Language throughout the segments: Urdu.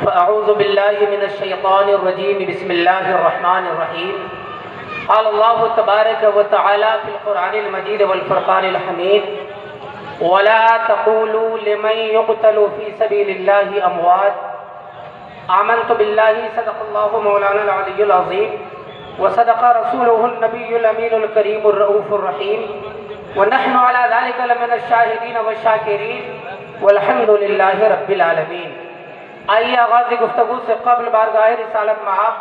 فأعوذ بالله من الشيطان الرجيم بسم الله الرحمن الرحيم قال الله تبارك وتعالى في القرآن المجيد والفرقان الحميد ولا تقولوا لمن يقتل في سبيل الله أموات آمنت بالله صدق الله مولانا العلي العظيم وصدق رسوله النبي الأمين الكريم الرؤوف الرحيم ونحن على ذلك لمن الشاهدين والشاكرين والحمد لله رب العالمین۔ آئیے آغاز گفتگو سے قبل بارگاہ رسالت مآب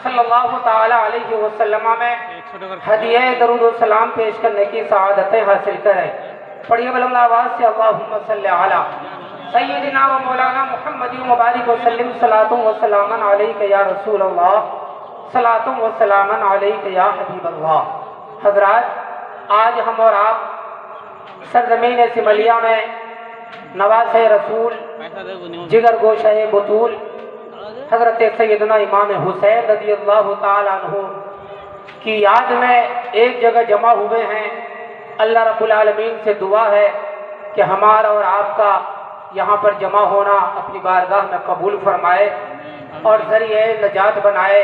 صلی اللہ تعالی علیہ وسلم میں ہدیہ درود و سلام پیش کرنے کی سعادتیں حاصل کریں۔ پڑھیے بلند آواز سے اللہم صلی علی سیدنا و مولانا محمد مبارک وسلم صلاۃ و سلام علیک یا رسول اللہ صلاۃ و سلام علیک یا حبیب اللہ۔ حضرات، آج ہم اور آپ سرزمین سملیہ میں نواز رسول جگر گوشہ بطول حضرت سیدنا امام حسین رضی اللہ تعالیٰ عنہ کی یاد میں ایک جگہ جمع ہوئے ہیں۔ اللہ رب العالمین سے دعا ہے کہ ہمارا اور آپ کا یہاں پر جمع ہونا اپنی بارگاہ میں قبول فرمائے اور ذریعہ نجات بنائے۔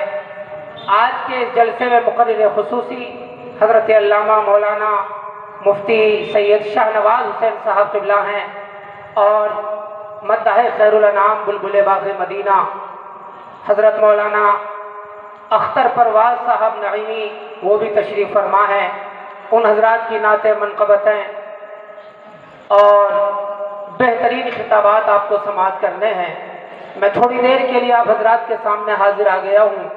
آج کے اس جلسے میں مقرر خصوصی حضرت علامہ مولانا مفتی سید شاہ نواز حسین صاحب قبلہ ہیں اور مداح خیر الانام بلبل باغ مدینہ حضرت مولانا اختر پرواز صاحب نعیمی وہ بھی تشریف فرما ہیں۔ ان حضرات کی نعت منقبتیں اور بہترین خطابات آپ کو سماعت کرنے ہیں۔ میں تھوڑی دیر کے لیے آپ حضرات کے سامنے حاضر آ گیا ہوں۔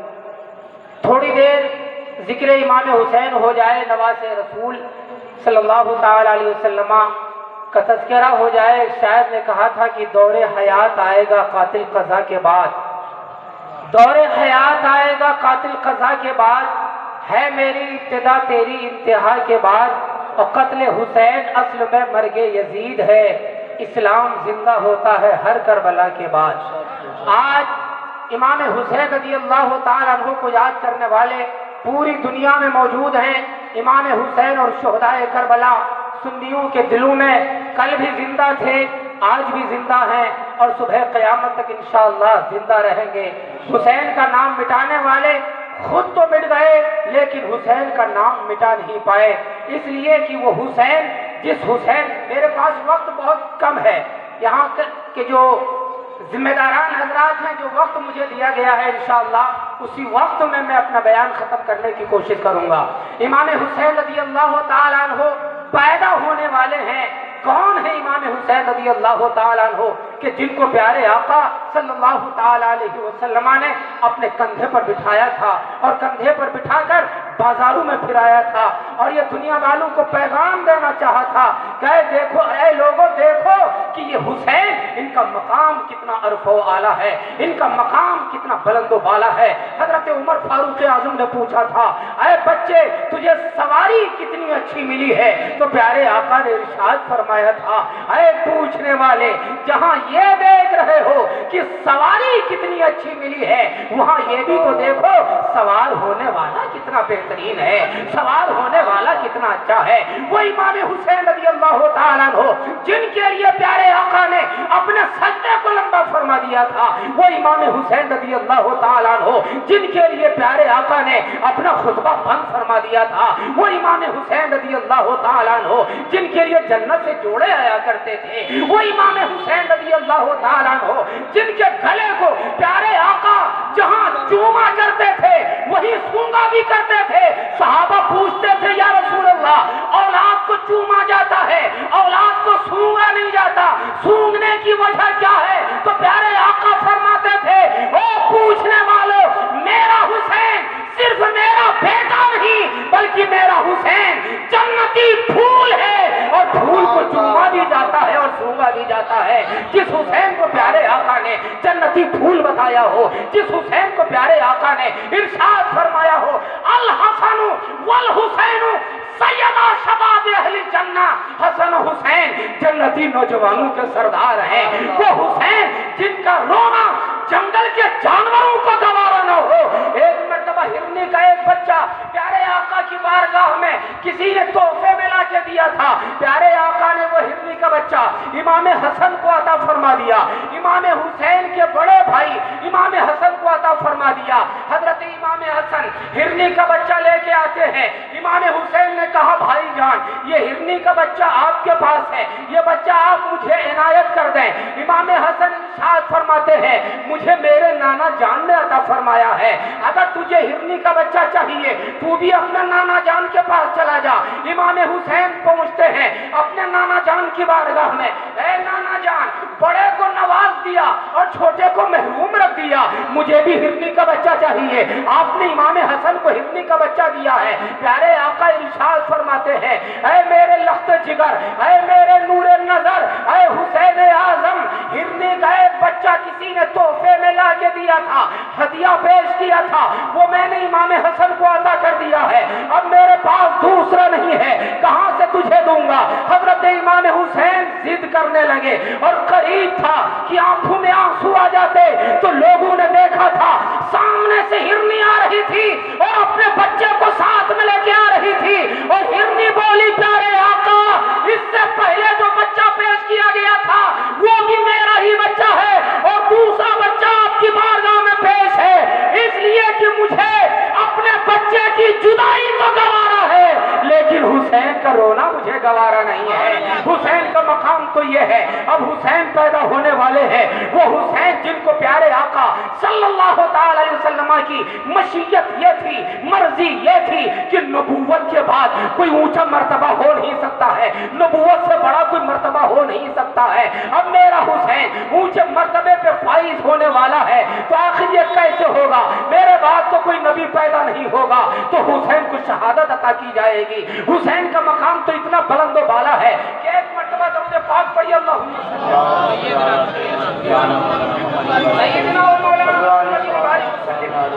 تھوڑی دیر ذکر امام حسین ہو جائے، نواز رسول صلی اللہ تعالی علیہ وسلم کا تذکرہ ہو جائے۔ شاید نے کہا تھا کہ دور حیات آئے گا قاتل قضا کے بعد، دور حیات آئے گا قاتل قضا کے بعد، ہے میری ابتدا تیری انتہا کے بعد، اور قتل حسین اصل میں مرگ یزید ہے، اسلام زندہ ہوتا ہے ہر کربلا کے بعد۔ آج امام حسین رضی اللہ تعالیٰ عنہ کو یاد کرنے والے پوری دنیا میں موجود ہیں۔ امام حسین اور شہدائے کربلا سنیوں کے دلوں میں کل بھی زندہ تھے، آج بھی زندہ ہیں اور صبح قیامت تک انشاءاللہ زندہ رہیں گے۔ حسین کا نام مٹانے والے خود تو مٹ گئے لیکن حسین کا نام مٹا نہیں پائے، اس لیے کہ وہ حسین جس حسین میرے پاس وقت بہت کم ہے، یہاں کے جو ذمہ داران حضرات ہیں، جو وقت مجھے دیا گیا ہے انشاءاللہ اسی وقت میں اپنا بیان ختم کرنے کی کوشش کروں گا۔ امام حسین رضی اللہ تعالیٰ عنہ پیدا ہونے والے ہیں۔ کون ہے امام حسین رضی اللہ تعالیٰ عنہ کہ جن کو پیارے آقا صلی اللہ تعالیٰ علیہ وسلم نے اپنے کندھے پر بٹھایا تھا اور کندھے پر بٹھا کر بازاروں میں پھرایا تھا اور یہ دنیا والوں کو پیغام دینا چاہا تھا کہ دیکھو اے لوگوں، دیکھو کہ یہ حسین، ان کا مقام کتنا عرف و اعلیٰ ہے، ان کا مقام کتنا بلند و بالا ہے۔ حضرت عمر فاروق اعظم نے پوچھا تھا، اے بچے تجھے سواری کتنی اچھی ملی ہے؟ تو پیارے آقا نے ارشاد فرمایا تھا، اے پوچھنے والے، جہاں یہ دیکھ رہے ہو کہ سواری کتنی اچھی ملی ہے، وہاں یہ بھی تو دیکھو سوار ہونے والا کتنا بہترین ہے، سوار ہونے والا کتنا اچھا ہے۔ وہ امام حسین رضی اللہ تعالیٰ عنہ جن کے لیے پیارے آقا نے اپنے سجدے کو لمبا فرما دیا تھا، وہ امام حسین رضی اللہ تعالیٰ عنہ جن کے لیے پیارے آقا نے اپنا خطبہ بند فرما دیا تھا، وہ امام حسین رضی اللہ تعالیٰ عنہ جن کے لیے جنت سے جوڑے آیا کرتے تھے، وہ امام حسین رضی اللہ تعالیٰ عنہ جن کے گلے کو پیارے آقا جہاں چوما کرتے تھے وہی سونگا بھی کرتے تھے۔ صحابہ پوچھتے تھے، یا رسول اللہ، اولاد کو چوما جاتا ہے، اولاد کو سونگا نہیں جاتا، سونگنے کی وجہ کیا ہے؟ تو پیارے آقا فرماتے تھے، او پوچھنے والوں، میرا حسین صرف میرا بیٹا نہیں بلکہ میرا حسین جنتی پھول ہے، اور پھول کو چوما بھی جاتا ہے اور سونگا بھی جاتا ہے۔ جس حسین کو پیارے آقا نے جنتی پھول بتایا ہو، جس حسین کو پیارے آقا نے ارشاد فرمایا ہو، الحسن والحسین سیدہ شباب اہل جنہ، حسن و حسین جنتی نوجوانوں کے سردار ہیں۔ وہ حسین جن کا رونا جنگل کے جانوروں کو گوارا نہ ہو۔ ایک مرتبہ ہرنی کا ایک بچہ پیارے آقا کی بارگاہ میں کسی نے تحفے میں لا کے دیا تھا، پیارے آقا نے وہ ہرنی کا بچہ امام حسن کو عطا فرما دیا۔ امام حسین کے بڑے بھائی فرما دیا۔ حضرت امام حسن ہرنی کا بچہ لے کے آتے ہیں، امام حسین نے کہا بھائی جان یہ ہرنی کا بچہ آپ کے پاس ہے، یہ بچہ آپ مجھے عنایت کر دیں۔ امام حسن ارشاد فرماتے ہیں مجھے میرے نانا جان نے عطا فرمایا ہے، اگر تجھے ہرنی کا بچہ چاہیے تو بھی اپنے نانا جان کے پاس چلا جا۔ امام حسین پہنچتے ہیں اپنے نانا جان کی بارگاہ میں، اے نانا جان بڑے کو نواز دیا اور چھوٹے کو محروم رکھ دیا، مجھے بھی ہرنی کا بچہ چاہیے۔ آپ نے امام حسن کو ہرنی کا بچہ دیا ہے۔ پیارے آقا ارشاد فرماتے ہیں اے میرے لخت جگر، اے میرے نور نظر، اے حسین اعظم، ہرنی کا ایک بچہ کسی نے تحفے میں لا کے دیا تھا، ہدیہ پیش کیا تھا، وہ میں نے امام حسن کو عطا کر دیا ہے، اب میرے پاس دوسرا نہیں ہے، کہاں سے تجھے دوں گا؟ حضرت امام حسین ضد کرنے لگے اور قریب تھا کہ آنکھوں میں آنسو آ جاتے تو لوگوں نے دیکھا تھا سامنے سے ہرنی آ رہی تھی اور اپنے بچے کو ساتھ میں لے کے آ رہی تھی، اور ہرنی بولی پیارے آقا اس سے پہلے جو بچہ پیش کیا گیا تھا وہ بھی میرا ہی بچہ ہے اور دوسرا بچہ آپ کی بارگاہ میں پیش ہے، اس لیے کہ مجھے اپنے بچے کی جدائی تو گوارا ہے لیکن حسین کا رونا مجھے گوارا نہیں ہے۔ حسین کا مقام تو یہ ہے، اب حسین پیدا ہونے والے ہیں، وہ حسین جن کو پیارے آقا صلی اللہ تعالی علیہ وسلم کی مشیت یہ تھی، مرضی یہ تھی کہ نبوت کے بعد کوئی اونچا مرتبہ ہو نہیں سکتا ہے، نبوت سے بڑا کوئی مرتبہ ہو نہیں سکتا ہے، اب میرا حسین اونچے مرتبے پہ فائز ہونے والا ہے تو آخر یہ کیسے ہوگا؟ میرے بعد تو کوئی نبی پیدا نہیں ہوگا تو حسین کو شہادت عطا کی جائے گی۔ حسین کا مقام تو اتنا بلند و بالا ہے کہ ایک مرتبہ درود پاک پڑھی اللہم سیدنا و مولانا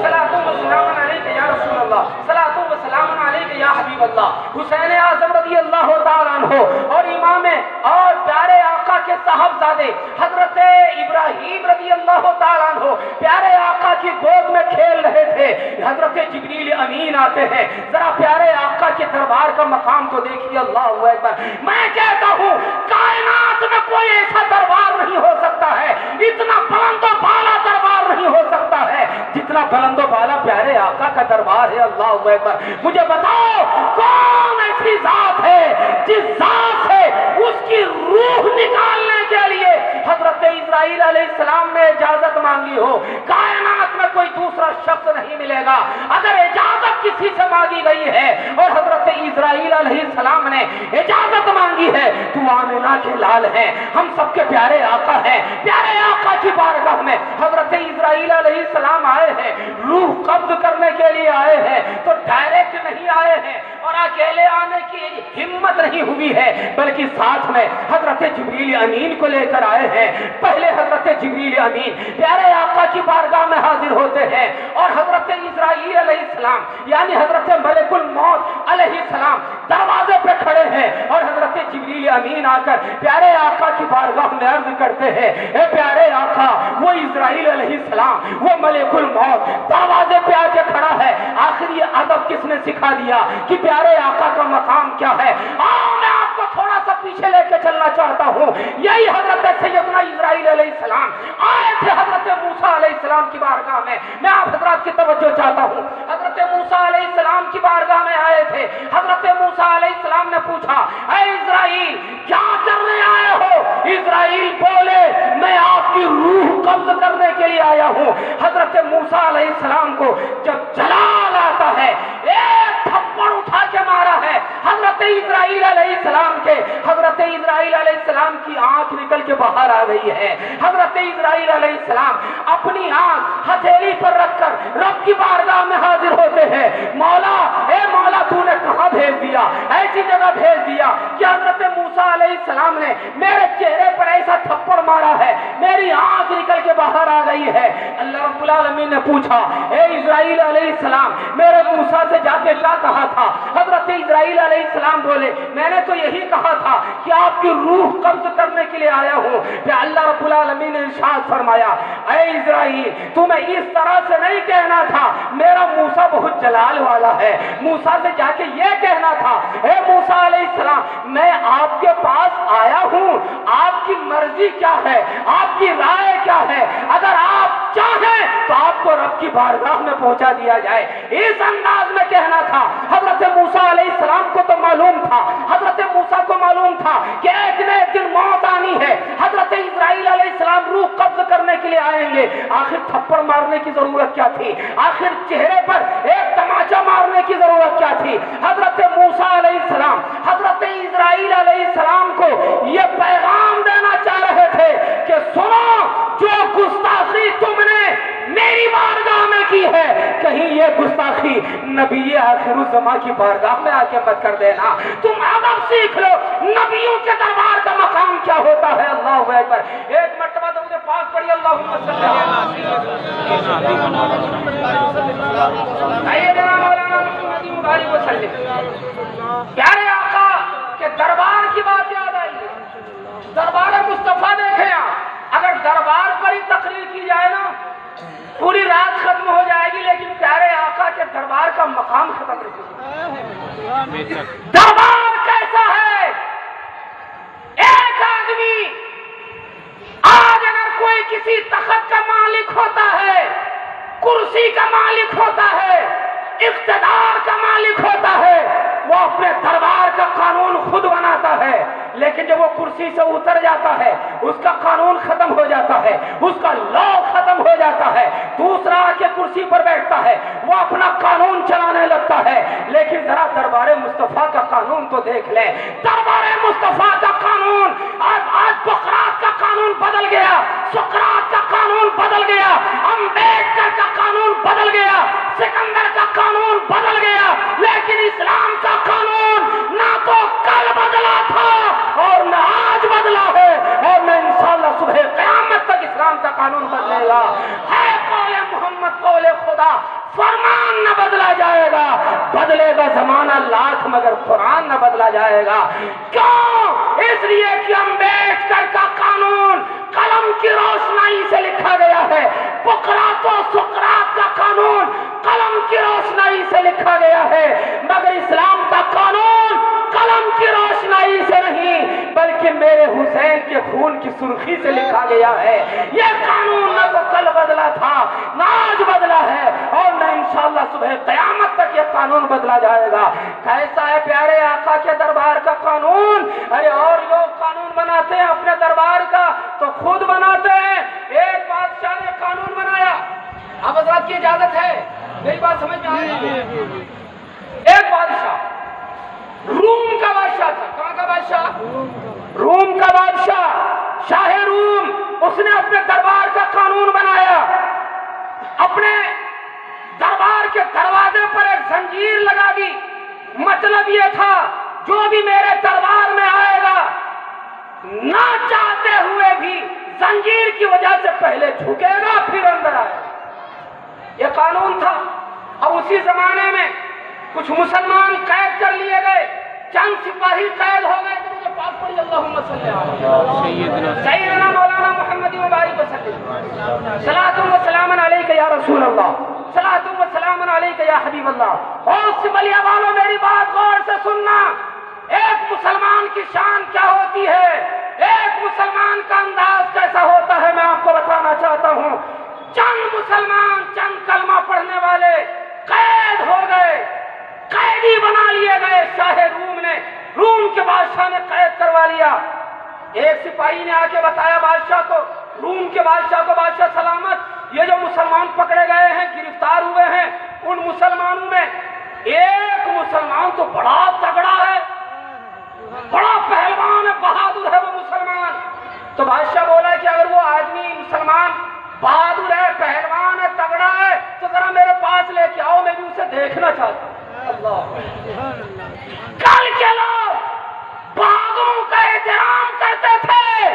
صلاۃ و سلام علیک یا رسول اللہ، صلاۃ و سلام علیک یا حبیب اللہ۔ حسین اعظم رضی اللہ تعالیٰ عنہ اور امام اور پیارے آقا کے صاحبزادے حضرت ابراہیم رضی اللہ تعالیٰ عنہ پیارے آقا کی گود میں کھیل رہے تھے، حضرت جبریل امین آتے ہیں، ذرا پیارے آقا کے دربار کا مقام تو دیکھیے، اللہ اکبر۔ میں کہتا ہوں کائنات میں کوئی ایسا دربار نہیں ہو سکتا ہے، اتنا بلند و بالا دربار نہیں ہو سکتا ہے جتنا بلند و بالا پیارے آقا کا دربار ہے، اللہ اکبر۔ مجھے بتاؤ کون ایسی ذات ہے جس ذات سے اس کی روح نکالنے کے لیے حضرت اسرائیل علیہ السلام نے اجازت مانگی ہو؟ کائنات میں کوئی دوسرا شخص نہیں ملے گا۔ اگر اجازت کسی سے مانگی گئی ہے اور حضرت اسرائیل علیہ السلام نے اجازت مانگی ہے تو آمنہ کے لال ہیں، ہم سب کے پیارے آقا ہیں، پیارے آقا کی بارگاہ میں حضرت اسرائیل علیہ السلام آئے ہیں، روح قبض کرنے کے لیے آئے ہیں تو ڈائریکٹ نہیں آئے ہیں اور اکیلے آنے کی ہمت نہیں ہوئی ہے بلکہ ساتھ میں حضرت جبریل امین کو لے کر آئے ہیں۔ پہلے حضرت جبریل امین پیارے آقا کی بارگاہ میں حاضر ہوتے ہیں اور حضرت اسرائیل علیہ السلام یعنی حضرت ملک الموت علیہ السلام دروازے پہ کھڑے ہیں اور حضرت جبریل امین آ کر پیارے آقا کی بارگاہ میں عرض کرتے ہیں اے پیارے آقا وہ اسرائیل علیہ السلام وہ ملک الموت دروازے پہ آ کے کھڑا ہے، آخر یہ ادب کس نے سکھا دیا کہ پیارے آقا کا مقام کیا ہے؟ میں آپ کو تھوڑا سا پیچھے لے کے چلنا چاہتا ہوں۔ یہی حضرت سیدنا اسرائیل علیہ السلام آئے تھے حضرت موسیٰ علیہ السلام کی بارگاہ میں آپ حضرات کی توجہ چاہتا ہوں۔ حضرت موسیٰ علیہ السلام کی بارگاہ میں آئے تھے، حضرت موسیٰ علیہ السلام نے پوچھا اے اسرائیل کیا کرنے آئے ہو؟ اسرائیل بولے میں آپ کی روح قبض کرنے کے لیے آیا ہوں۔ حضرت موسیٰ علیہ السلام کو جب جلال آتا ہے ایک تھپڑ اٹھا کے مارا ہے حضرت اسرائیل علیہ السلام کے، حضرت اسرائیل علیہ السلام کی آنکھ نکل کے باہر آ گئی ہے۔ حضرت اسرائیل علیہ السلام اپنی آنکھ ہتھیلی پر رکھ کر رب کی بارگاہ میں حاضر ہوتے ہیں، مولا اے مولا تو نے کہاں بھیج دیا؟ ایسی جگہ بھیج دیا کہ حضرت موسیٰ علیہ السلام نے میرے چہرے پر ایسا تھپڑ مارا ہے میری آنکھ نکل کے باہر آ گئی ہے۔ اللہ رب العالمین نے پوچھا اے اسرائیل علیہ السلام میرے موسیٰ سے جا کے کیا کہا تھا؟ حضرت اسرائیل علیہ السلام بولے میں نے تو یہی کہا تھا کہ آپ کی روح قبض کرنے کے لیے آیا ہوں۔ پھر اللہ رب العالمین نے ارشاد فرمایا اے اسرائیل تمہیں اس طرح سے نہیں کہنا تھا، میرا موسیٰ بہت جلال والا ہے، موسیٰ سے جا کے یہ کہنا تھا اے موسیٰ علیہ السلام میں آپ کے پاس آیا ہوں، آپ کی مرضی کیا ہے، آپ کی رائے کیا ہے؟ اگر آپ چاہیں تو آپ آپ کو رب کی بارگاہ میں پہنچا دیا جائے۔ اس انداز میں کہنا تھا۔ حضرت موسیٰ علیہ السلام کو تو معلوم تھا، حضرت موسیٰ کو معلوم تھا کہ ایک نہ ایک دن موت آنی ہے۔ حضرت اسرائیل علیہ السلام روح قبض کرنے کے لیے آئیں گے، آخر تھپڑ مارنے کی ضرورت کیا تھی؟ آخر چہرے پر ایک تماچا مارنے کی ضرورت کیا تھی؟ حضرت موسیٰ علیہ السلام حضرت اسرائیل علیہ السلام کو یہ پیغام دینا چاہ رہے تھے کہ سنو، جو گستاخی تم نے میری بارگاہ میں کی ہے، کہیں یہ گستاخی نبی آخر الزمان کی بارگاہ میں آ کے مت کر دینا۔ تم ادب سیکھ لو، نبیوں کے دربار کا مقام کیا ہوتا ہے۔ اللہ اکبر۔ ایک مرتبہ تو مجھے پاس پڑھی، اللہم صلی اللہ وسلم۔ پیارے آقا کے دربار کی بات یاد آئی، دربار مصطفیٰ دیکھیں آپ، اگر دربار پر ہی تقریر کی جائے نا پوری رات ختم ہو جائے گی، لیکن پیارے آقا کے دربار کا مقام ختم نہیں ہوگا۔ دربار کیسا ہے؟ ایک آدمی آج اگر کوئی کسی تخت کا مالک ہوتا ہے، کرسی کا مالک ہوتا ہے، اقتدار کا مالک ہوتا ہے، وہ اپنے دربار کا قانون خود بناتا ہے، لیکن جب وہ کرسی سے اتر جاتا ہے اس کا قانون ختم ہو جاتا ہے، اس کا لا ختم ہو جاتا ہے، دوسرا آ کے کرسی پر بیٹھتا ہے، وہ اپنا قانون چلانے لگتا ہے۔ لیکن ذرا دربار مصطفیٰ کا قانون تو دیکھ لیں، دربار مصطفیٰ کا قانون آج بقرات کا قانون بدل گیا، سقراط کا قانون بدل گیا، امبیڈکر کا قانون بدل گیا، سکندر کا قانون بدل گیا، لیکن اسلام کا قانون نہ تو کل بدلا تھا اور نہ آج بدلا ہے، اور نہ انشاءاللہ صبح قیامت تک اسلام کا قانون بدلے گا۔ ہے قول محمد قول خدا، فرمان نہ بدلا جائے گا، بدلے گا زمانہ لاکھ مگر قرآن نہ بدلا جائے گا۔ کیوں؟ اس لیے کہ امبیڈکر کا قانون قلم کی روشنائی سے لکھا گیا ہے، بقرات و سقراط کا قانون قلم کی روشنائی سے لکھا گیا ہے، مگر اسلام کا قانون قلم کی روشنائی سے نہیں بلکہ میرے حسین کے خون کی سرخی سے لکھا گیا ہے۔ یہ قانون نہ تو کل بدلا تھا نہ آج بدلا ہے، اور نہ انشاءاللہ صبح قیامت تک یہ قانون بدلا جائے گا۔ کیسا ہے پیارے آقا کے دربار کا قانون؟ ارے اور لوگ قانون بناتے ہیں اپنے دربار کا تو خود بناتے ہیں۔ ایک بادشاہ نے قانون بنایا، اب حضرات کی اجازت ہے میری بات سمجھ میں آئے؟ ایک بادشاہ روم کا بادشاہ تھا۔ کہاں کا بادشاہ؟ روم کا بادشاہ، شاہ روم۔ اس نے اپنے دربار کا قانون بنایا، اپنے دربار کے دروازے پر ایک زنجیر لگا دی۔ مطلب یہ تھا جو بھی میرے دربار میں آئے گا نہ چاہتے ہوئے بھی زنجیر کی وجہ سے پہلے جھکے گا پھر اندر آئے گا۔ یہ قانون تھا۔ اب اسی زمانے میں کچھ مسلمان قید کر لیے گئے، چند سپاہی قید ہو گئے تو مجھے پاس پڑھی، اللہم صلی علی سیدنا مولانا محمد مبارک وسلم، صلاۃ و سلام علیک یا رسول اللہ، صلاۃ و سلام علیک یا حبیب اللہ۔ بہت سی بلیا والوں میری بات غور سے سننا، ایک مسلمان کی شان کیا ہوتی ہے، ایک مسلمان کا انداز کیسا ہوتا ہے، میں آپ کو بتانا چاہتا ہوں۔ چند مسلمان، چند کلمہ پڑھنے والے قید ہو گئے، قیدی بنا لیے گئے۔ شاہ روم نے، روم کے بادشاہ نے قید کروا لیا۔ ایک سپاہی نے آ کے بتایا بادشاہ کو، روم کے بادشاہ کو، بادشاہ سلامت، یہ جو مسلمان پکڑے گئے ہیں، گرفتار ہوئے ہیں، ان مسلمانوں میں ایک مسلمان تو بڑا تگڑا ہے، بڑا پہلوان ہے، بہادر ہے وہ مسلمان۔ تو بادشاہ بولا کہ اگر وہ آدمی مسلمان بہادر ہے، پہلوان ہے، تگڑا ہے تو ذرا میرے پاس لے کے آؤ، میں بھی اسے دیکھنا چاہتا ہوں۔ کل کے لوگ بہادروں کا احترام کرتے تھے،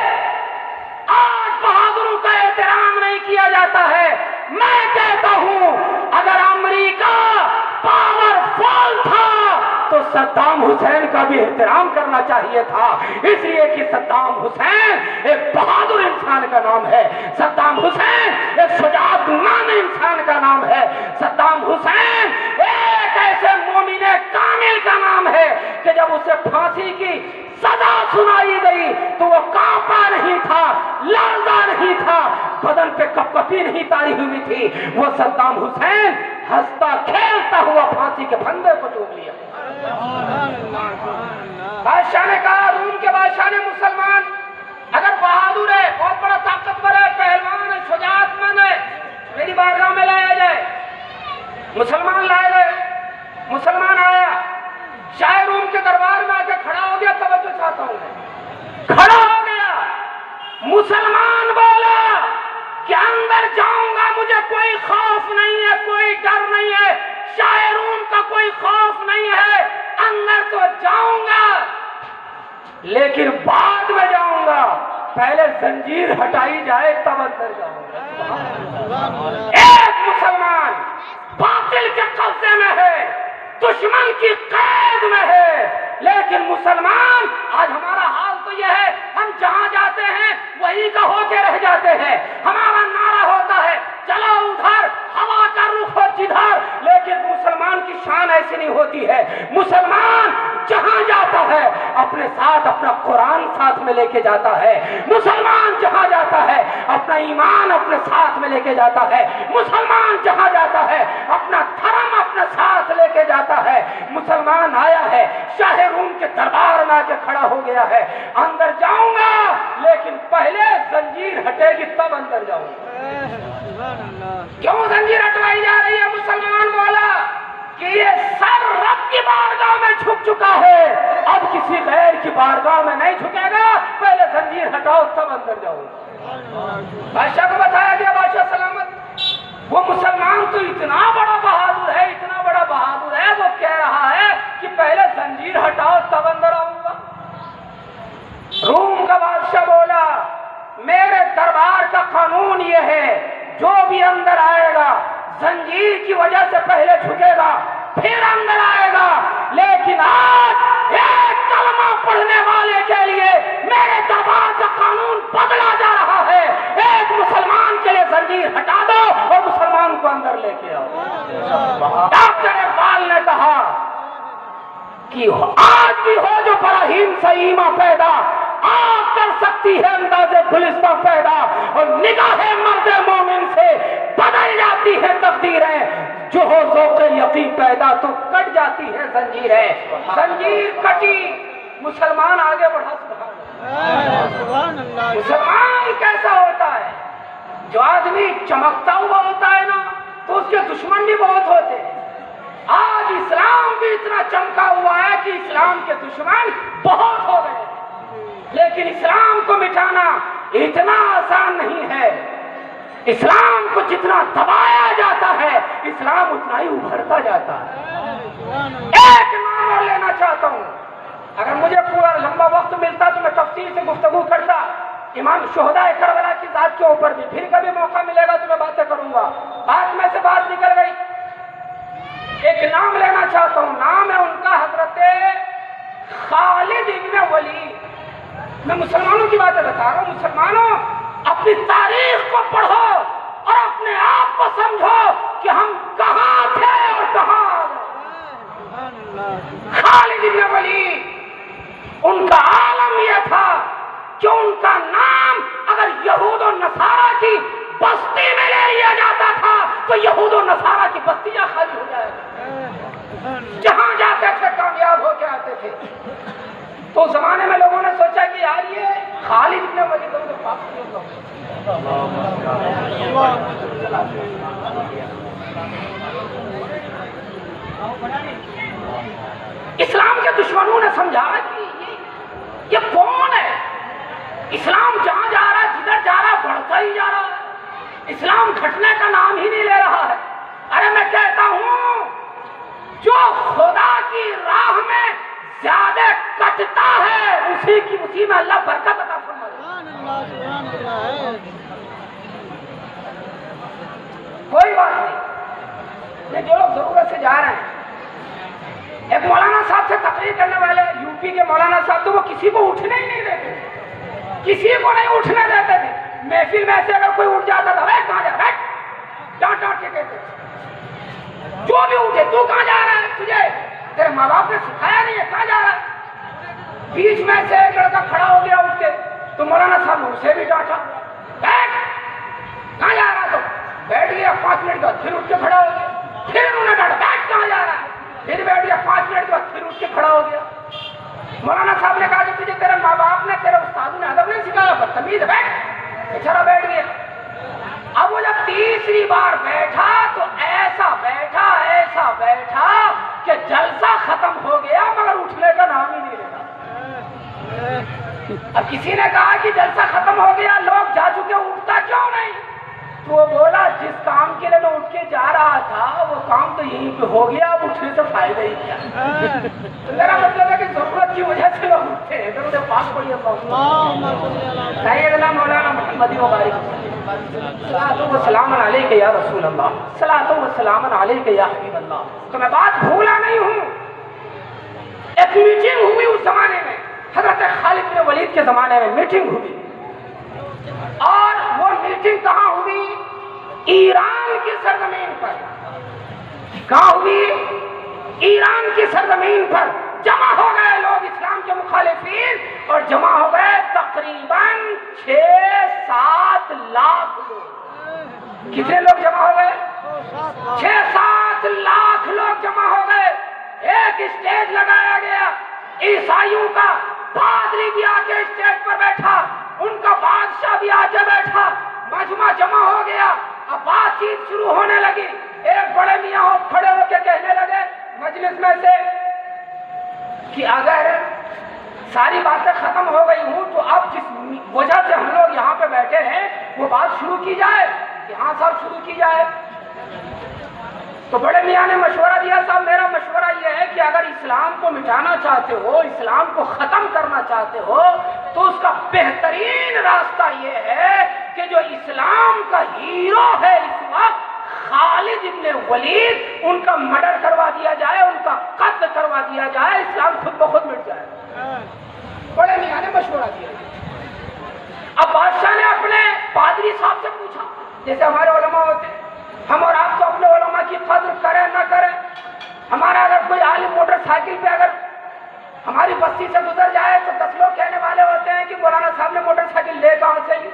آج بہادروں کا احترام نہیں کیا جاتا ہے۔ میں کہتا ہوں اگر امریکہ پاورفل تھا تو صدام حسین کا بھی احترام کرنا چاہیے تھا، اس لیے کہ صدام حسین ایک بہادر انسان کا نام ہے، صدام حسین ایک شجاعت مان انسان کا نام ہے، صدام حسین ایک ایسے مومن کامل کا نام ہے کہ جب اسے پھانسی کی سزا سنائی گئی تو وہ کانپا نہیں تھا، لرزا نہیں تھا، بدن پہ کپکپی نہیں تاری ہوئی تھی، وہ صدام حسین ہنستا کھیلتا ہوا پھانسی کے پھندے کو چوم لیا۔ بادشاہ نے کہا، روم کے بادشاہ نے، مسلمان اگر بہادر ہے، بہت بڑا طاقتور ہے، پہلوان ہے، شجاعت مند ہے، میری بارگاہ میں لایا جائے۔ مسلمان لائے گئے، مسلمان آیا، شاہ روم کے دربار میں آ کے کھڑا ہو گیا، توجہ چاہتا ہوں میں، کھڑا ہو گیا، مسلمان بولا کہ اندر جاؤں گا، مجھے کوئی خوف نہیں ہے، کوئی ڈر نہیں ہے، شاہ روم کا کوئی خوف نہیں ہے، اندر تو جاؤں گا لیکن بعد میں جاؤں گا، پہلے زنجیر ہٹائی جائے تب اندر جاؤں گا۔ ایک مسلمان باطل کے قبضے میں ہے، دشمن کی قید میں ہے، لیکن مسلمان آج ہمارا حال تو یہ ہے، ہم جہاں جاتے ہیں وہی کا ہو کے رہ جاتے ہیں، ہمارا نعرہ ہوتا ہے چلو ادھر، ہوا کا رخ ہو جدھر، لیکن مسلمان کی شان ایسی نہیں ہوتی ہے۔ مسلمان جہاں جاتا ہے اپنے ساتھ اپنا قرآن ساتھ میں لے کے جاتا ہے، مسلمان جہاں جاتا ہے اپنا ایمان اپنے ساتھ میں لے کے جاتا ہے، مسلمان جہاں جاتا ہے اپنا دھرم اپنے ساتھ لے کے جاتا ہے۔ مسلمان آیا ہے، شاہ روم کے دربار میں آ کے کھڑا ہو گیا ہے، اندر جاؤں گا لیکن پہلے زنجیر ہٹے گی تب اندر جاؤں گا۔ کیوں زنجیر ہٹوائی جا رہی ہے؟ مسلمان بولا کہ یہ سر رب کی بارگاہ میں جھک چکا ہے، اب کسی غیر کی بارگاہ میں نہیں جھکے گا، پہلے زنجیر ہٹاؤ تب اندر جاؤ۔ بادشاہ کو بتایا گیا، بادشاہ سلامت، وہ مسلمان تو اتنا بڑا بہادر ہے، اتنا بڑا بہادر ہے، وہ کہہ رہا ہے کہ پہلے زنجیر ہٹاؤ تب اندر آؤں گا۔ روم کا بادشاہ بولا میرے دربار کا قانون یہ ہے، جو بھی اندر آئے گا زنجیر کی وجہ سے پہلے جھکے گا پھر اندر آئے گا، لیکن آج ایک کلمہ پڑھنے والے کے لیے میرے دربار کا قانون بدلا جا رہا ہے، ایک مسلمان کے لیے زنجیر ہٹا دو اور مسلمان کو اندر لے کے آؤ۔ ڈاکٹر اقبال نے کہا کہ آج بھی ہو جو براہیم سے ایمان پیدا، آگ کر سکتی ہے انداز گلستہ پیدا، اور نگاہ مرد مومن سے بدل جاتی ہے تقدیریں، جو ہو ذوق یقین پیدا تو کٹ جاتی ہے زنجیریں۔ زنجیر کٹی، مسلمان آگے بڑھا۔ سبحان اللہ۔ مسلمان کیسا ہوتا ہے؟ جو آدمی چمکتا ہوا ہوتا ہے نا تو اس کے دشمن بھی بہت ہوتے ہیں۔ آج اسلام بھی اتنا چمکا ہوا ہے کہ اسلام کے دشمن بہت ہو گئے، لیکن اسلام کو مٹانا اتنا آسان نہیں ہے۔ اسلام کو جتنا دبایا جاتا ہے اسلام اتنا ہی ابھرتا جاتا ہے۔ ایک نام اور لینا چاہتا ہوں، اگر مجھے پورا لمبا وقت ملتا تو میں تفصیل سے گفتگو کرتا امام شہداء کربلا کی ذات کے اوپر بھی، پھر کبھی موقع ملے گا تو میں باتیں کروں گا، بات میں سے بات نکل گئی۔ ایک نام لینا چاہتا ہوں، نام ہے ان کا حضرت خالد ابن ولید۔ میں مسلمانوں کی باتیں بتا رہا ہوں، مسلمانوں اپنی تاریخ کو پڑھو اور اپنے آپ کو سمجھو کہ ہم کہاں تھے اور کہاں آ گئے۔ خالد ابن ولید، ان کا عالم یہ تھا کہ ان کا نام اگر یہود و نصارہ کی بستی میں لے لیا جاتا تھا تو یہود و نصارہ کی بستیاں خالی ہو جائے، جہاں جاتے تھے کامیاب ہو کے آتے تھے۔ تو زمانے میں لوگوں نے سوچا کہ یار یہ خالد ابن ولید کے پاس اسلام کے دشمنوں نے سمجھا کہ یہ کون ہے؟ اسلام جہاں جا رہا ہے، جدھر جا رہا ہے بڑھتا ہی جا رہا ہے، اسلام گھٹنے کا نام ہی نہیں لے رہا ہے۔ ارے میں کہتا ہوں جو خدا کی راہ میں زیادہ کٹتا ہے اسی میں اللہ برکت عطا فرمائے۔ کوئی بات نہیں، جو لوگ ضرورت سے جا رہے ہیں، ایک مولانا صاحب سے تقریر کرنے والے یوپی کے مولانا صاحب، تو وہ کسی کو اٹھنے ہی نہیں دیتے تھے، کسی کو نہیں اٹھنے دیتے تھے۔ محفل میں سے اگر کوئی اٹھ جاتا تھا، کہاں جا رہا ہے، ڈانٹ ڈانٹ کے کہتے تھے، جو بھی اٹھے تو کہاں جا رہا ہے، تجھے تیرے ماں باپ نے سکھایا نہیں ہے، کہاں جا رہا ہے؟ بیچ میں سے ایک لڑکا کھڑا ہو گیا اٹھ کے، تو مولانا صاحب نے اسے بھی ڈانٹا، بیٹھ، کہاں جا رہا تو؟ بیٹھ گیا، 5 منٹ کے بعد پھر اٹھ کے کھڑا ہو گیا، پھر انہوں نے ڈانٹا، بیٹھ، کہاں جا رہا ہے؟ پھر بیٹھ گیا، 5 منٹ کے بعد پھر اٹھ کے کھڑا ہو گیا۔ مولانا صاحب نے کہا کہ تجھے تیرے ماں باپ نے، تیرے استاد نے ادب نہیں سکھایا؟ بدتمیز، بیٹھ۔ بیچارہ بیٹھ گیا۔ اب وہ جب تیسری بار بیٹھا تو ایسا بیٹھا کہ جلسہ ختم ہو گیا مگر اٹھنے کا نام ہی نہیں لیتا۔ اب کسی نے کہا کہ جلسہ ختم ہو گیا، لوگ جا چکے، اٹھتا کیوں نہیں؟ تو وہ بولا جس کام کے لیے میں اٹھ کے جا رہا تھا وہ کام تو یہیں پہ ہو گیا، اب اٹھنے سے فائدہ ہی کیا؟ تو میرا مطلب ہے کہ ضرورت کی وجہ سے لوگ اٹھتے ہیں۔ تو پاک پڑھیے سیدنا مولانا محمد مبارک صلاۃ و سلام علیک یا رسول اللہ، صلاۃ و سلام علیک یا حبیب اللہ۔ تو میں بات بھولا نہیں ہوں، ایک میٹنگ ہوئی اس زمانے میں، حضرت خالد بن ولید کے زمانے میں میٹنگ ہوئی، اور وہ میٹنگ کہاں ہوئی؟ ایران کی سرزمین پر۔ کہاں ہوئی؟ ایران کی سرزمین پر جمع ہو گئے لوگ اسلام کے مخالفین، اور جمع ہو گئے تقریباً 6-7 لاکھ لوگ۔ کتنے لوگ جمع ہو گئے؟ 6-7 لاکھ لوگ جمع ہو گئے۔ ایک اسٹیج لگایا گیا عیسائیوں کا، پادری بھی آ کے اسٹیج پر بیٹھا، ان کا بادشاہ بھی آ کے بیٹھا، مجمع جمع ہو گیا۔ اب بات چیت شروع ہونے لگی۔ ایک بڑے میاں کھڑے ہو کے کہنے لگے مجلس میں سے کہ اگر ساری باتیں ختم ہو گئی ہوں تو اب جس وجہ سے ہم لوگ یہاں پہ بیٹھے ہیں وہ بات شروع کی جائے۔ کہ ہاں صاحب شروع کی جائے۔ تو بڑے میاں نے مشورہ دیا، صاحب میرا مشورہ یہ ہے کہ اگر اسلام کو مٹانا چاہتے ہو، اسلام کو ختم کرنا چاہتے ہو، تو اس کا بہترین راستہ یہ ہے کہ جو اسلام کا ہیرو ہے اس وقت خالد ابن ولید، ان کا مرڈر کروا دیا جائے، ان کا قتل کروا دیا جائے، اسلام خود بخود مٹ جائے۔ بڑے میاں نے مشورہ دیا۔ اب بادشاہ نے اپنے پادری صاحب سے پوچھا، جیسے ہمارے علماء ہوتے ہیں، ہم اور آپ تو اپنے علماء کی قدر کریں نہ کریں، ہمارا اگر کوئی عالم موٹر سائیکل پہ اگر ہماری بستی سے گزر جائے تو 10 لوگ کہنے والے ہوتے ہیں کہ مولانا صاحب نے موٹر سائیکل لے کہاں سے لی،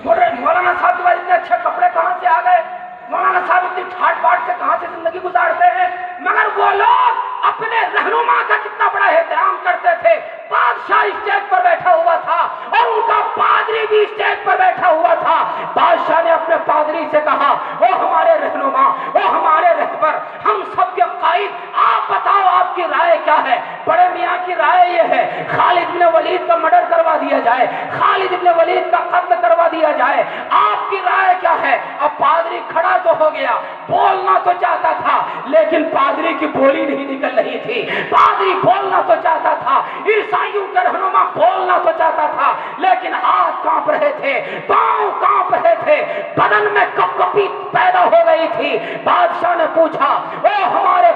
مولانا صاحب کے بعد اتنے اچھے کپڑے کہاں سے آ گئے، مولانا صاحب اتنی ٹھاٹ باٹ سے کہاں سے زندگی گزارتے ہیں۔ مگر وہ لوگ اپنے رہنما کا کتنا بڑا احترام کرتے تھے۔ بادشاہ اسٹیج پر بیٹھا ہوا تھا اور ان کا پادری بھی اسٹیج پر بیٹھا ہوا تھا۔ بادشاہ نے اپنے پادری سے کہا، او ہمارے رہنما، او ہمارے رہبر، ہم سب کے قائد، آپ بتاؤ آپ کی رائے کیا ہے؟ بڑے میاں کی رائے یہ ہے خالد بن ولید کا مرڈر کروا دیا جائے، خالد بن ولید کا قتل کروا دیا جائے، آپ کی رائے کیا ہے؟ اب پادری کھڑا تو ہو گیا، بولنا تو چاہتا تھا لیکن پادری کی بولی نہیں نکل رہی تھی۔ پادری بولنا تو چاہتا تھا، عیسائیوں کے رہنما بولنا تو چاہتا تھا، لیکن ہاتھ کانپ رہے تھے، پاؤں کانپ رہے تھے، بدن میں کپ کپی پیدا ہو گئی تھی۔ بادشاہ نے پوچھا، او ہمارے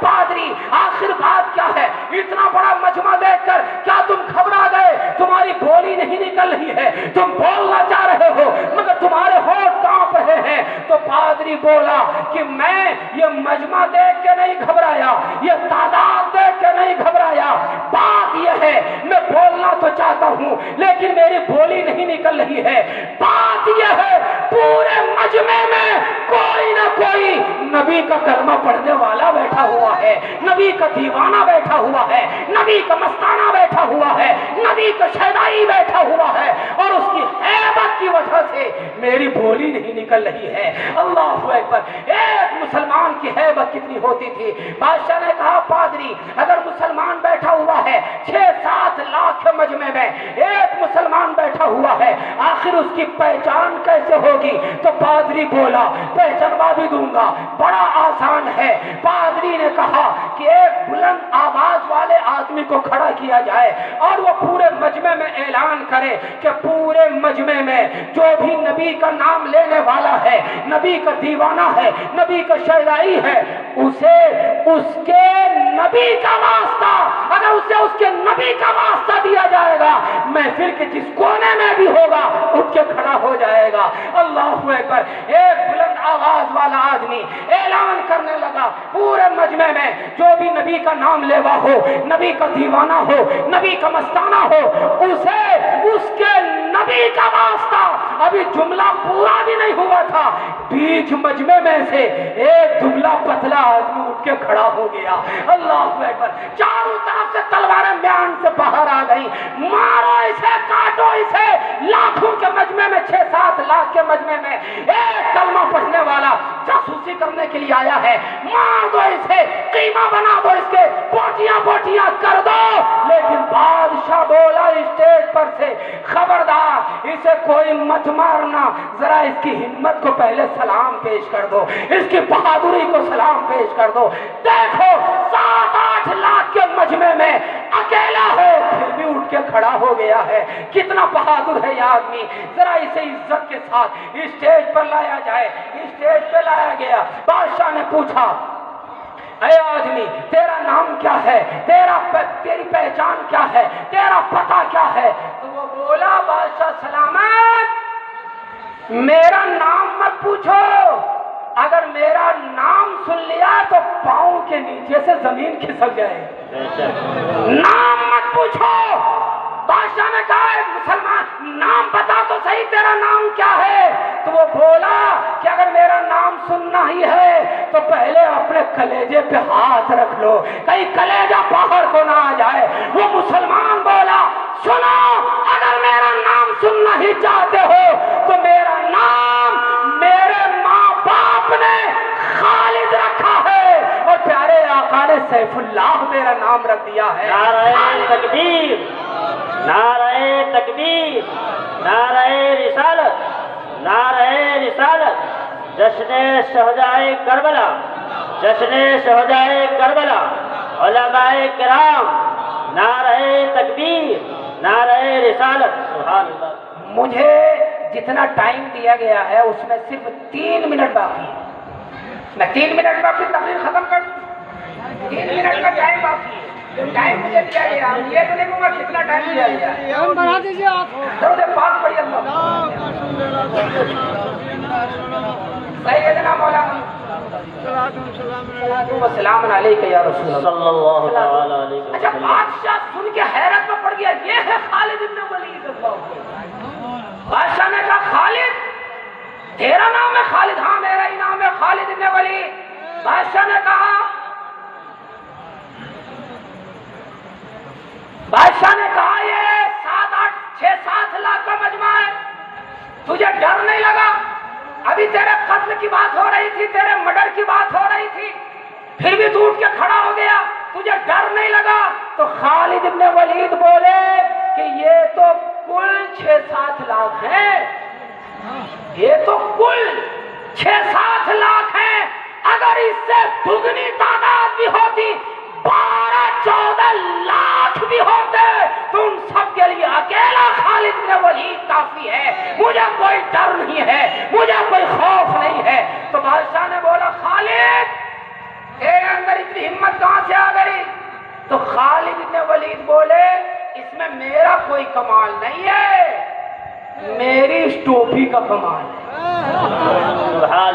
پادری، آخر بات کیا ہے؟ اتنا بڑا مجمع دیکھ کر کیا تم گھبرا گئے؟ تمہاری بولی نہیں نکل رہی ہے، تم بولنا چاہ رہے ہو مگر تمہارے ہونٹ کانپ رہے ہیں۔ تو پادری بولا کہ میں یہ مجمع دیکھ کے نہیں گھبرایا، یہ تعداد دیکھ کے نہیں گھبرایا، بات یہ ہے میں بولنا تو چاہتا ہوں لیکن میری بولی نہیں نکل رہی ہے۔ بات یہ ہے پورے مجمع میں کوئی نہ کوئی نبی کا کلمہ پڑھنے والا بیٹھا ہوا ہے، نبی کا دیوانہ بیٹھا ہوا ہے، نبی کا مستانہ بیٹھا ہوا ہے، نبی کا شیدائی بیٹھا ہوا ہے، اور اس کی ہیبت کی وجہ سے میری بولی نہیں نکل رہی ہے۔ اللہ اکبر! ایک مسلمان کی ہیبت کتنی ہوتی تھی۔ بادشاہ نے کہا، پادری اگر مسلمان بیٹھا ہوا ہے 6-7 لاکھ مجمع میں ایک مسلمان بیٹھا ہوا ہے، آخر اس کی پہچان کیسے ہوگی؟ تو پادری بولا، پہچانوا بھی دوں گا، بڑا آسان ہے۔ پادری نے کہا کہ ایک بلند آواز والے آدمی کو کھڑا کیا جائے اور وہ پورے مجمع میں اعلان کرے کہ پورے مجمع میں جو بھی نبی کا نام لینے والا ہے، نبی کا دیوانہ ہے، نبی کا شیدائی ہے، اسے اس کے نبی کا واسطہ، اگر اسے اس کے نبی کا واسطہ دیا جائے گا، محفل کے جس کونے میں بھی ہوگا اٹھ کے کھڑا ہو جائے گا۔ اللہ اکبر! ایک بلند آواز والا آدمی، اعلان کرنے لگا پورے مجمع میں جو بھی نبی کا نام لیوا ہو، نبی کا دیوانہ ہو، نبی کا مستانہ ہو، اسے اس کے نبی کا واسطہ۔ ابھی جملہ پورا بھی نہیں ہوا تھا، بیچ مجمع میں سے ایک دبلا پتلا آدمی اٹھ کے کھڑا ہو گیا۔ اللہ اکبر! چاروں طرف سے تلواریں میان سے باہر آ گئی، مارو اسے، کاٹو اسے۔ لاکھوں کے مجمع میں، 6-7 لاکھ کے مجمع میں ایک کلمہ پڑھنے والا جاسوسی کرنے کے لیے آیا ہے، مار دو اسے، قیمہ بنا دو اس کے، بوٹیاں بوٹیاں کر دو۔ لیکن بادشاہ بولا اسٹیج پر سے، خبردار اسے کوئی مت مارنا، ذرا اس کی ہمت کو پہلے سلام پیش کر دو، اس کی بہادری کو سلام پیش کر دو۔ دیکھو 7-8 لاکھ کے مجمع میں اکیلا ہے، پھر بھی اٹھ کے کھڑا ہو گیا ہے۔ کتنا بہادر ہے یہ آدمی! ذرا اسے عزت کے ساتھ اسٹیج پر لایا جائے۔ اسٹیج پہ لایا گیا، بادشاہ نے پوچھا، اے آدمی تیرا نام کیا ہے؟ تیری پہچان کیا ہے؟ تیرا پتہ کیا ہے؟ تو وہ بولا، بادشاہ سلامت، میرا نام مت پوچھو، اگر میرا نام سن لیا تو پاؤں کے نیچے سے زمین کھسک جائے، نام مت پوچھو۔ بادشاہ نے کہا، مسلمان نام بتا تو صحیح، تیرا نام کیا ہے؟ تو وہ بولا کہ اگر میرا نام سننا ہی ہے تو پہلے اپنے کلیجے پہ ہاتھ رکھ لو، کہیں کلیجہ باہر کو نہ آ جائے۔ وہ مسلمان بولا، سنو، اگر میرا نام سننا ہی چاہتے ہو تو میرا نام میرے ماں باپ نے خالد رکھا ہے، اور پیارے آقا نے سیف اللہ میرا نام رکھ دیا ہے۔ نعرہ تکبیر، نعرہ تکبیر، نعرہ رسالت، نعرہ رسالت، جشن شہدائے کربلا، جشن شہدائے کربلا، علماء کرام، نعرہ تکبیر، نعرہ رسالت، سبحان اللہ۔ مجھے جتنا ٹائم دیا گیا ہے اس میں صرف 3 منٹ باقی ہے، میں 3 منٹ میں اپنی تقریر ختم کر دوں۔ 3 منٹ کا ٹائم باقی ہے، ٹائم مجھے دیا گیا، یہ تو نہیں کہوں گا کتنا ٹائم دیا گیا ہے۔ بڑھا دیجیے آپ، درود پاک پڑھیے اللہ۔ سیدنا مولانا سلام علیکہ یا رسول اللہ صلی اللہ تعالی علیہ وسلم۔ اچھا، بادشاہ سن کے حیرت میں پڑ گیا، یہ ہے خالد ابن ولید۔ بادشاہ نے کہا، خالد تیرا نام ہے؟ خالد، ہاں میرا ہی نام ہے، خالد ابن ولید۔ بادشاہ نے کہا، یہ 6-7 لاکھ کا مجمع ہے، تجھے ڈر نہیں لگا؟ ابھی تیرے قتل کی بات ہو رہی تھی، تیرے مرڈر کی بات ہو رہی تھی، پھر بھی تو اٹھ کے کھڑا ہو گیا، تجھے ڈر نہیں لگا؟ تو خالد ابن ولید بولے کہ یہ تو کل 6-7 لاکھ ہیں، یہ تو کل 6-7 لاکھ ہیں، اگر اس سے دگنی تعداد بھی ہوتی، 12-14 لاکھ بھی ہوتے، تو ان سب کے لیے اکیلا خالد بن ولید کافی ہے، مجھے کوئی ڈر نہیں ہے، مجھے کوئی خوف نہیں ہے۔ تو بادشاہ نے بولا، خالد تیرے اندر اتنی ہمت کہاں سے آ گئی؟ تو خالد بن ولید بولے، اس میں میرا کوئی کمال نہیں ہے، میری اس ٹوپی کا کمال ہے،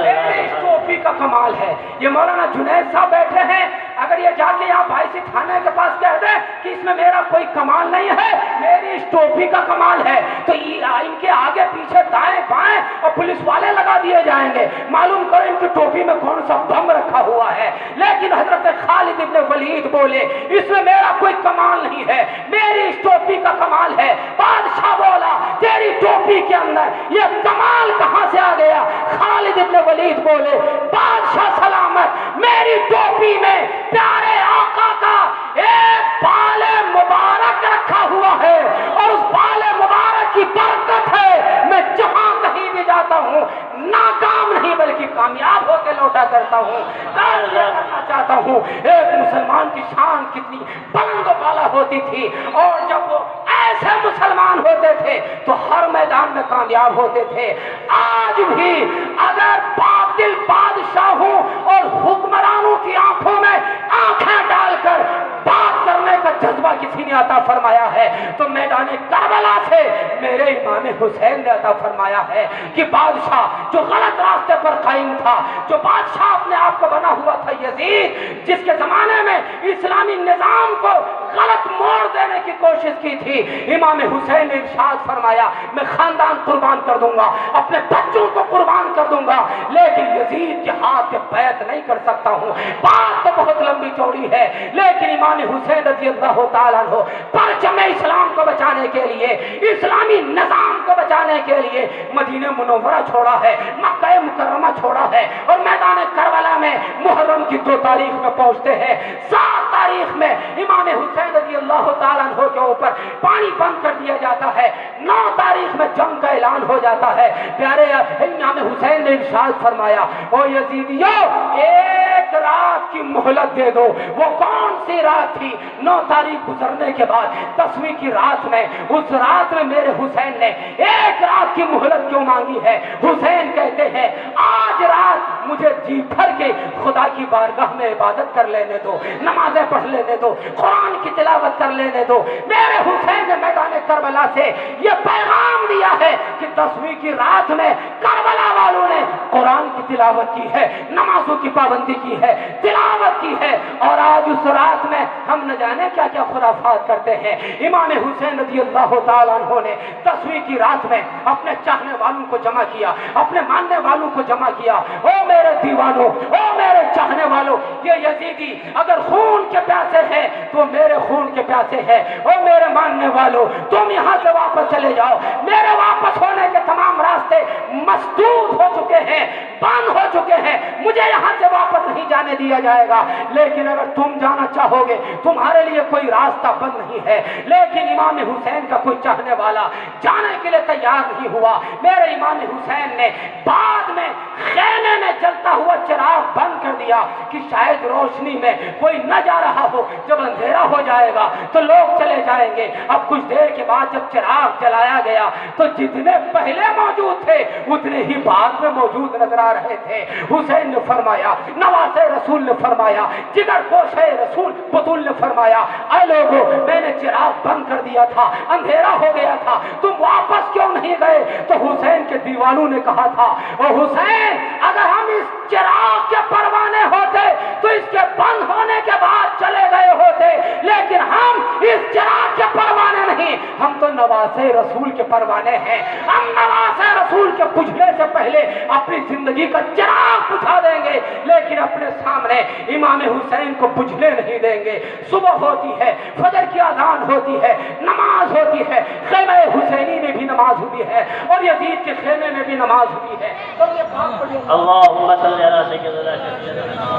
میری اس ٹوپی کا کمال ہے۔ یہ مولانا جنید صاحب بیٹھے ہیں، اگر یہ جا کے یہاں بائیسی تھانے کے پاس کہہ دیں کہ اس میں میرا کوئی کمال نہیں ہے، میری اس ٹوپی کا کمال ہے، تو ان کے آگے پیچھے دائیں بائیں اور پولیس والے لگا دیے جائیں گے، معلوم کرو ان کی ٹوپی میں کون سا بم رکھا ہوا ہے۔ لیکن حضرت خالد ابن ولید بولے، اس میں میرا کوئی کمال نہیں ہے، میری اس ٹوپی کا کمال ہے۔ بادشاہ بولا، تیری ٹوپی کے اندر یہ کمال کہاں سے آ گیا؟ خالد ابن ولید بولے، بادشاہ سلامت، میری ٹوپی میں پیارے آقا کا ایک بال مبارک رکھا ہوا ہے، اور اس بال مبارک کی برکت ہے، میں جہاں کہیں بھی جاتا ہوں ناکام نہیں بلکہ کامیاب ہو کے لوٹا کرتا ہوں۔ کرنا چاہتا ہوں، ایک مسلمان کی شان کتنی بلند و بالا ہوتی تھی، اور جب وہ ایسے مسلمان ہوتے تھے تو ہر میدان میں کامیاب ہوتے تھے۔ آج بھی اگر باطل بادشاہوں اور حکمرانوں کی آنکھوں میں آنکھیں ڈال کر بات کرنے کا جذبہ جذبہ کسی نے عطا فرمایا ہے تو میدان کربلا سے میرے امام حسین نے عطا فرمایا ہے کہ بادشاہ جو غلط راستے پر قائم تھا، جو بادشاہ اپنے آپ کو بنا ہوا تھا یزید، جس کے زمانے میں اسلامی نظام کو غلط موڑ دینے کی کوشش کی تھی، امام حسین نے ارشاد فرمایا میں خاندان قربان کر دوں گا، اپنے بچوں کو قربان کر دوں گا، لیکن یزید کے ہاتھ پہ بیعت نہیں کر سکتا ہوں۔ بات تو بہت لمبی چوڑی ہے، لیکن امام حسین رضی اللہ تعالیٰ عنہ پرچم اسلام کو بچانے کے لیے، اسلامی نظام کو بچانے کے لیے مدینہ منورہ چھوڑا ہے، مکہ مکرمہ چھوڑا ہے، اور میدان کربلا میں محرم کی 2 تاریخ میں پہنچتے ہیں۔ 7 تاریخ میں امام حسین رضی اللہ تعالیٰ عنہ کے اوپر پانی بند کر دیا جاتا ہے، 9 تاریخ میں جنگ کا اعلان ہو جاتا ہے۔ پیارے امام حسین نے ارشاد فرمایا او یزیدیو، ایک رات کی مہلت دے دو۔ وہ کون سی رات تھی؟ 9 تاریخ گزرنے کے بعد 10ویں کی رات میں، اس رات میں میرے حسین نے ایک رات کی مہلت کیوں مانگی ہے؟ حسین کہتے ہیں آج رات مجھے جی بھر کے خدا کی بارگاہ میں عبادت کر لینے دو، نمازیں پڑھ لینے دو، قرآن کی تلاوت کر لینے دو۔ میرے حسین نے میدان کربلا سے یہ پیغام دیا ہے کہ 10ویں کی رات میں کربلا والوں نے قرآن کی تلاوت کی ہے، نمازوں کی پابندی کی ہے، تلاوت کی ہے، اور آج اس رات میں ہم نہ جانے کیا کیا خرافات کرتے ہیں۔ امام حسین رضی اللہ تعالیٰ عنہ نے 10ویں کی رات میں اپنے چاہنے والوں کو جمع کیا، اپنے ماننے والوں کو جمع کیا۔ او میرے دیوانوں، او میرے چاہنے والوں، یہ یزیدی اگر خون کے پیاسے ہیں تو میرے خون کے پیاسے ہیں۔ او میرے ماننے والوں، تم یہاں سے واپس چلے جاؤ، میرے واپس ہونے کے تمام راستے مسدود ہو چکے ہیں، بند ہو چکے ہیں، مجھے یہاں سے واپس نہیں جانے دیا جائے گا۔ لیکن اگر تم جانا چاہو گے تمہارے لیے کوئی راستہ بند نہیں ہے۔ لیکن امام حسین کا کوئی چاہنے والا جانے کے لیے تیار نہیں ہوا۔ میرے امام حسین نے بعد میں خیمے میں جلتا ہوا چراغ بند کر دیا کہ شاید روشنی میں کوئی نہ جا رہا ہو، جب اندھیرا ہو جائے گا تو لوگ چلے جائیں گے۔ اب کچھ دیر کے بعد جب چراغ جلایا گیا تو جتنے پہلے موجود تھے اتنے ہی بعد میں موجود نظر آ رہے تھے۔ حسین نے فرمایا، نواز رسول نے فرمایا، جگر گوش رسول بطول نے فرمایا اے لوگو، میں نے چراغ بند کر دیا تھا، اندھیرا ہو گیا تھا، تم واپس کیوں نہیں گئے؟ تو حسین کے دیوانوں نے کہا تھا او حسین، اگر ہم اس چراغ کے پروانے ہوتے تو اس کے بند ہونے کے بعد چلے گئے ہوتے، لیکن ہم اس چراغ کے پروانے نہیں، ہم تو نواز رسول کے پروانے ہیں۔ ہم نواز رسول کے بجھنے سے پہلے اپنی زندگی کا چراغ بجھا دیں گے، لیکن اپنے سامنے امام حسین کو بجھنے نہیں دیں گے۔ صبح ہوتی ہے، فجر کی اذان ہوتی ہے، نماز ہوتی ہے، خیمہ حسینی میں بھی نماز ہوئی ہے اور یزید کے خیمے میں بھی نماز ہوئی ہے۔ تو یہ بات اللہم صلی علی سیدنا